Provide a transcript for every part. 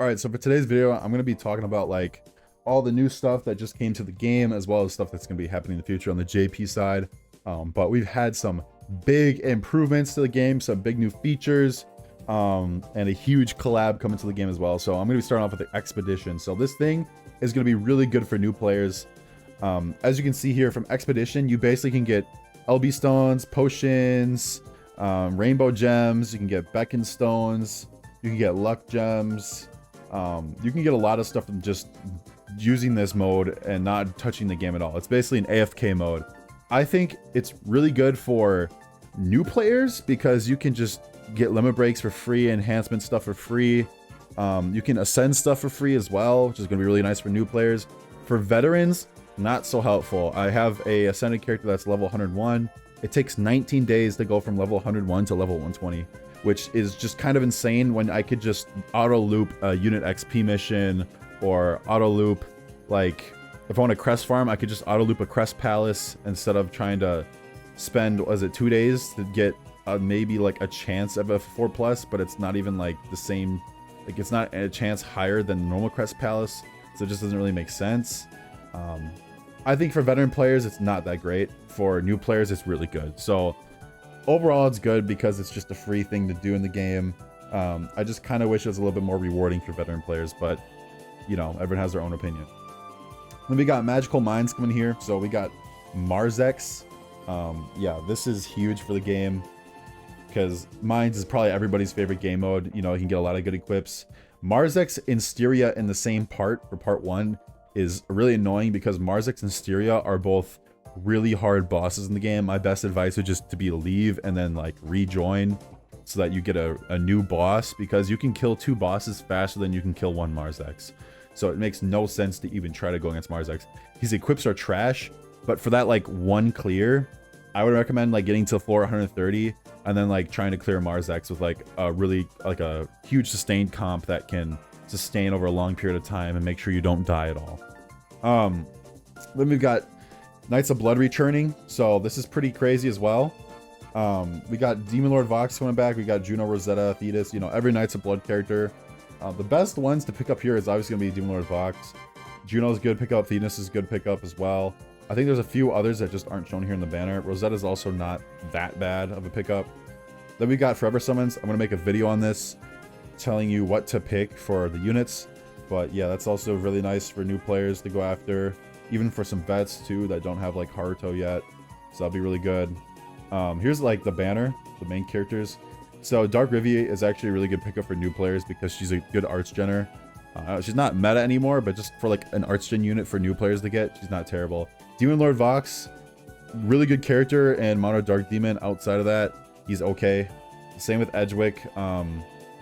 All right, so for today's video, I'm going to be talking about like all the new stuff that just came to the game, as well as stuff that's going to be happening in the future on the JP side. But we've had some big improvements to the game, some big new features, and a huge collab coming to the game as well. So I'm going to be starting off with the Expedition. So this thing is going to be really good for new players. As you can see here from Expedition, you basically can get LB stones, potions, rainbow gems. You can get beacon stones. You can get luck gems. You can get a lot of stuff from just using this mode and not touching the game at all. It's basically an AFK mode. I think it's really good for new players because you can just get limit breaks for free, enhancement stuff for free. You can ascend stuff for free as well, which is going to be really nice for new players. For veterans, not so helpful. I have a ascended character that's level 101. It takes 19 days to go from level 101 to level 120. Which is just kind of insane when I could just auto loop a unit XP mission, or auto loop, like if I want a crest farm, I could just auto loop a crest palace instead of trying to spend, was it 2 days to get maybe like a chance of a 4+, but it's not even like the same, like it's not a chance higher than normal crest palace, so it just doesn't really make sense. I think for veteran players it's not that great. For new players it's really good. So overall, it's good because it's just a free thing to do in the game. I just kind of wish it was a little bit more rewarding for veteran players, but, you know, everyone has their own opinion. Then we got Magical Mines coming here. So we got Marzex. Yeah, this is huge for the game because Mines is probably everybody's favorite game mode. You know, you can get a lot of good equips. Marzex and Styria in the same part for part 1 is really annoying because Marzex and Styria are both really hard bosses in the game. My best advice would just to be leave and then like rejoin so that you get a new boss, because you can kill 2 bosses faster than you can kill 1 Marzex. So it makes no sense to even try to go against Marzex. His equips are trash, but for that like 1 clear, I would recommend like getting to floor 130 and then like trying to clear Marzex with like a really like a huge sustained comp that can sustain over a long period of time and make sure you don't die at all. Then we've got Knights of Blood returning, so this is pretty crazy as well. We got Demon Lord Vox coming back. We got Juno, Rosetta, Thetis, you know, every Knights of Blood character. The best ones to pick up here is obviously going to be Demon Lord Vox. Juno's good pickup. Thetis is good pickup as well. I think there's a few others that just aren't shown here in the banner. Rosetta's also not that bad of a pickup. Then we got Forever Summons. I'm going to make a video on this telling you what to pick for the units. But yeah, that's also really nice for new players to go after. Even for some vets too that don't have like Haruto yet, so that'll be really good. Here's like the banner, the main characters. So Dark Rivy is actually a really good pickup for new players because she's a good arts genner. She's not meta anymore, but just for like an arts gen unit for new players to get, she's not terrible. Demon Lord Vox, really good character, and Mono Dark Demon. Outside of that, he's okay. Same with Edgewick.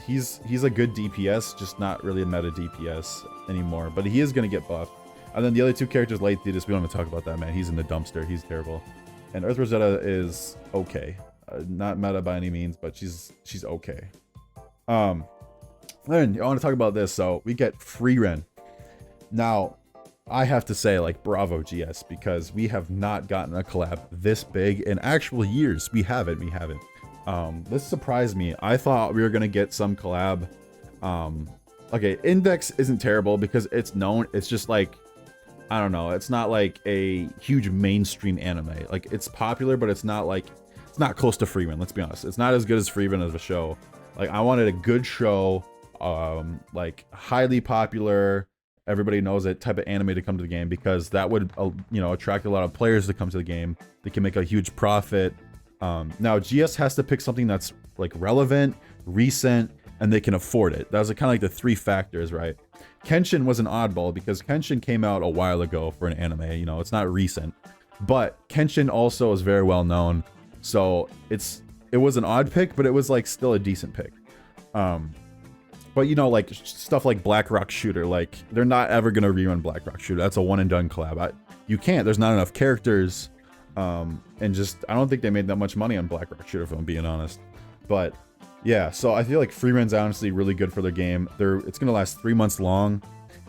He's a good DPS, just not really a meta DPS anymore, but he is gonna get buffed. And then the other 2 characters, Light Thetis, we don't even talk about that, man. He's in the dumpster. He's terrible. And Earth Rosetta is okay. Not meta by any means, but she's okay. Then I want to talk about this. So we get Frieren. Now, I have to say, like, bravo GS, because we have not gotten a collab this big in actual years. We haven't. This surprised me. I thought we were going to get some collab. Okay, Index isn't terrible because it's known. It's just like, I don't know, it's not like a huge mainstream anime. Like, it's popular, but it's not like, it's not close to Frieren, let's be honest. It's not as good as Frieren as a show. Like, I wanted a good show, like highly popular, everybody knows it type of anime to come to the game, because that would, you know, attract a lot of players to come to the game. They can make a huge profit. Now, GS has to pick something that's like relevant, recent, and they can afford it. That was kind of like the 3 factors, right? Kenshin was an oddball because Kenshin came out a while ago for an anime, you know, it's not recent. But Kenshin also is very well known, so it was an odd pick, but it was like still a decent pick. But you know, like stuff like Black Rock Shooter, like they're not ever gonna rerun Black Rock Shooter. That's a one and done collab. You can't, there's not enough characters. And just, I don't think they made that much money on Black Rock Shooter, if I'm being honest. But yeah, so I feel like Frieren's honestly really good for their game. It's gonna last 3 months long,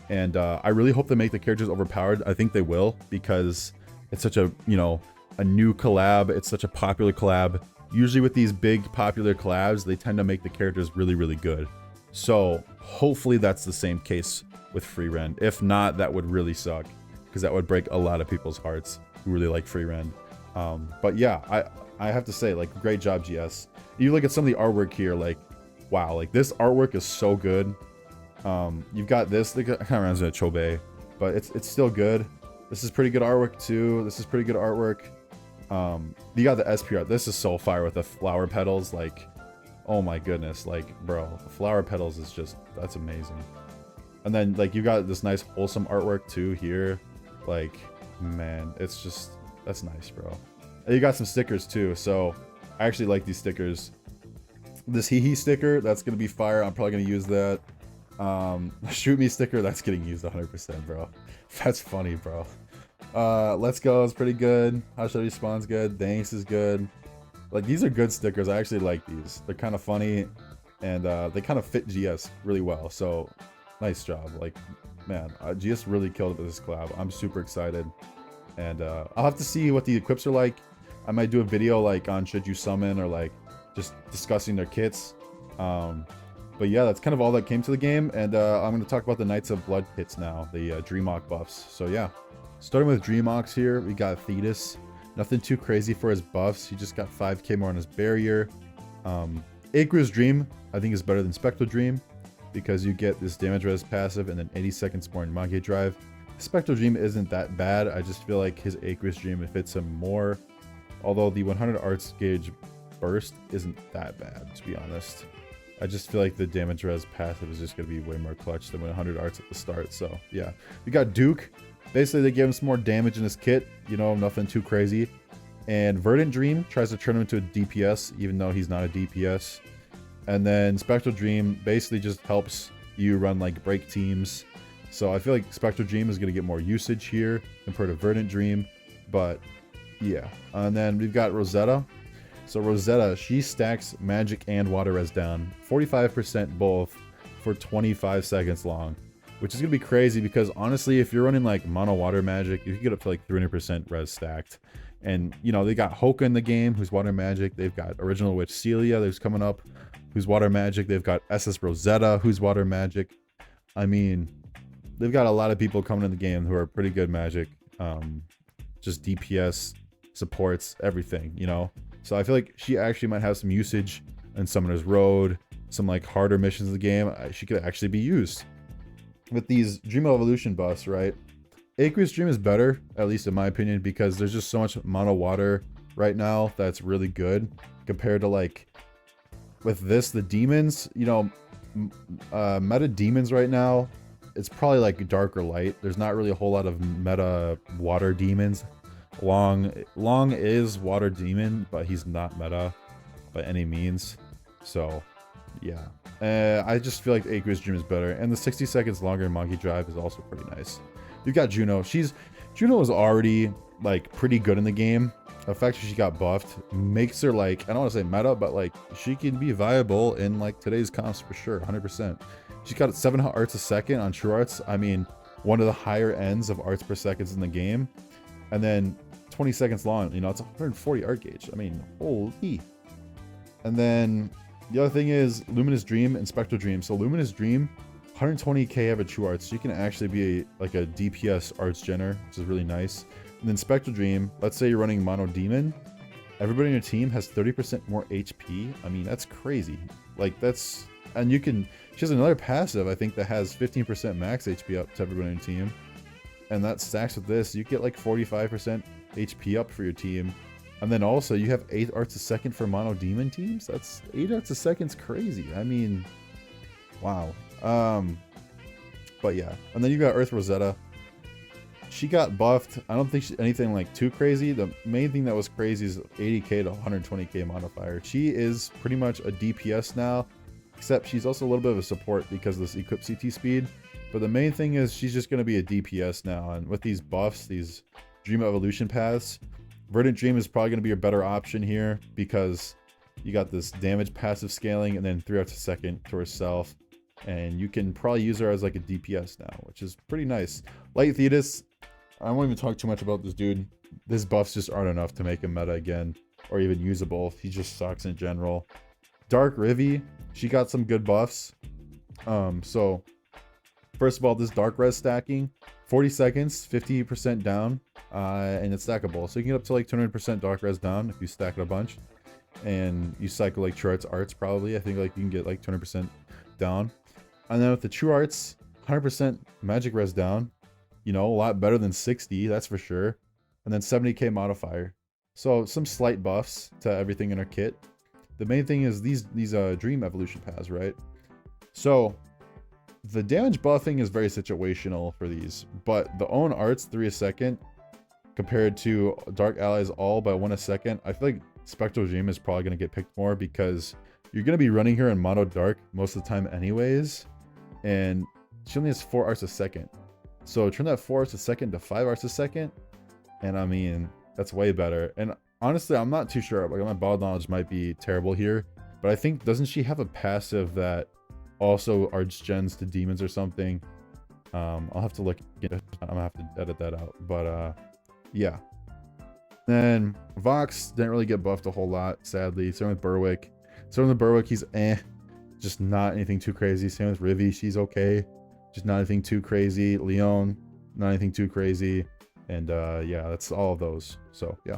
and I really hope they make the characters overpowered. I think they will, because it's such a, you know, a new collab. It's such a popular collab. Usually with these big popular collabs, they tend to make the characters really, really good. So Hopefully that's the same case with Frieren. If not, that would really suck, because that would break a lot of people's hearts who really like Frieren. But yeah, I have to say, like, great job, GS. You look at some of the artwork here, like, wow, like this artwork is so good. You've got this, it kind of reminds me of Chobe, but it's still good. This is pretty good artwork too. This is pretty good artwork. You got the SP art. This is so fire with the flower petals. Like, oh my goodness, like, bro, the flower petals is just, that's amazing. And then like you got this nice wholesome artwork too here. Like, man, it's just, that's nice, bro. And you got some stickers too, so I actually like these stickers. This hee sticker, that's gonna be fire. I'm probably gonna use that. Shoot me sticker, that's getting used 100%, bro. That's funny, bro. Let's go is pretty good. How should I respawn's good. Thanks is good. Like, these are good stickers. I actually like these. They're kind of funny, and they kind of fit GS really well. So nice job. Like, man, GS really killed it with this collab. I'm super excited, and I'll have to see what the equips are like. I might do a video like on should you summon, or like just discussing their kits. But yeah, that's kind of all that came to the game, and I'm going to talk about the Knights of Blood kits now, the Dreamhawk buffs. So yeah, starting with Dreamhawks here, we got Thetis. Nothing too crazy for his buffs. He just got 5k more on his barrier. Acre's Dream, I think, is better than Spectral Dream, because you get this damage res passive and then 80 seconds more in Monkey Drive. Spectral Dream isn't that bad. I just feel like his Acre's Dream fits him more. Although the 100 arts gauge burst isn't that bad, to be honest. I just feel like the damage res passive is just going to be way more clutch than 100 arts at the start. So yeah, we got Duke. Basically, they gave him some more damage in his kit. You know, nothing too crazy. And Verdant Dream tries to turn him into a DPS, even though he's not a DPS. And then Spectral Dream basically just helps you run like break teams. So I feel like Spectral Dream is going to get more usage here compared to Verdant Dream. But yeah. And then we've got Rosetta. So Rosetta, she stacks magic and water res down. 45% both for 25 seconds long. Which is going to be crazy, because honestly, if you're running like mono water magic, you can get up to like 300% res stacked. And, you know, they got Hoka in the game, who's water magic. They've got Original Witch Celia, who's coming up, who's water magic. They've got SS Rosetta, who's water magic. I mean, they've got a lot of people coming in the game who are pretty good magic. Just DPS, supports, everything, you know? So I feel like she actually might have some usage in Summoner's Road, some like harder missions in the game. She could actually be used. With these Dream Evolution buffs, right? Aqueous Dream is better, at least in my opinion, because there's just so much mono water right now that's really good compared to like with this, the demons, you know, meta demons right now, it's probably like dark or light. There's not really a whole lot of meta water demons. Long is water demon, but he's not meta by any means. So yeah, I just feel like Aqueous Dream is better, and the 60 seconds longer in Monkey Drive is also pretty nice. You've got Juno. Juno is already like pretty good in the game. The fact that she got buffed makes her like, I don't want to say meta, but like she can be viable in like today's comps for sure, 100%. She's got 7 arts a second on True Arts. I mean, one of the higher ends of arts per seconds in the game, and then 20 seconds long. You know, it's 140 art gauge. I mean, holy. And then the other thing is Luminous Dream and Spectral Dream. So Luminous Dream, 120k average True Arts. So you can actually be like a DPS arts gener, which is really nice. And then Spectral Dream, let's say you're running Mono Demon. Everybody in your team has 30% more HP. I mean, that's crazy. Like that's, and you can, she has another passive, I think, that has 15% max HP up to everybody in your team. And that stacks with this. You get like 45% HP up for your team. And then also you have 8 arts a second for mono demon teams. That's 8 arts a second's crazy. I mean, wow. But yeah. And then you got Earth Rosetta. She got buffed. I don't think anything like too crazy. The main thing that was crazy is 80k to 120k modifier. She is pretty much a DPS now, except she's also a little bit of a support because of this equip CT speed. But the main thing is she's just going to be a DPS now. And with these buffs, these Dream Evolution paths, Verdant Dream is probably going to be a better option here because you got this damage passive scaling and then 3 arts a second to herself. And you can probably use her as like a DPS now, which is pretty nice. Light Thetis, I won't even talk too much about this dude. His buffs just aren't enough to make him meta again or even usable. He just sucks in general. Dark Rivy, she got some good buffs. So first of all, this dark res stacking, 40 seconds, 50% down, and it's stackable. So you can get up to like 200% dark res down if you stack it a bunch. And you cycle like true arts probably. I think like you can get like 200% down. And then with the true arts, 100% magic res down. You know, a lot better than 60, that's for sure. And then 70k modifier. So some slight buffs to everything in our kit. The main thing is these dream evolution paths, right? So the damage buffing is very situational for these, but the own arts 3 a second compared to dark allies all by 1 a second, I feel like Spectral Dream is probably going to get picked more because you're going to be running her in mono dark most of the time anyways, and she only has 4 arts a second. So turn that 4 arts a second to 5 arts a second, and I mean, that's way better. And honestly, I'm not too sure. Like, my battle knowledge might be terrible here, but I think, doesn't she have a passive that also arch gens to demons or something? I'll have to look. I'm gonna have to edit that out. But yeah. Then Vox didn't really get buffed a whole lot, sadly. Same with Berwick. Same with Berwick, he's just not anything too crazy. Same with Rivi, she's okay, just not anything too crazy. Leon, not anything too crazy. And yeah, that's all of those. So yeah.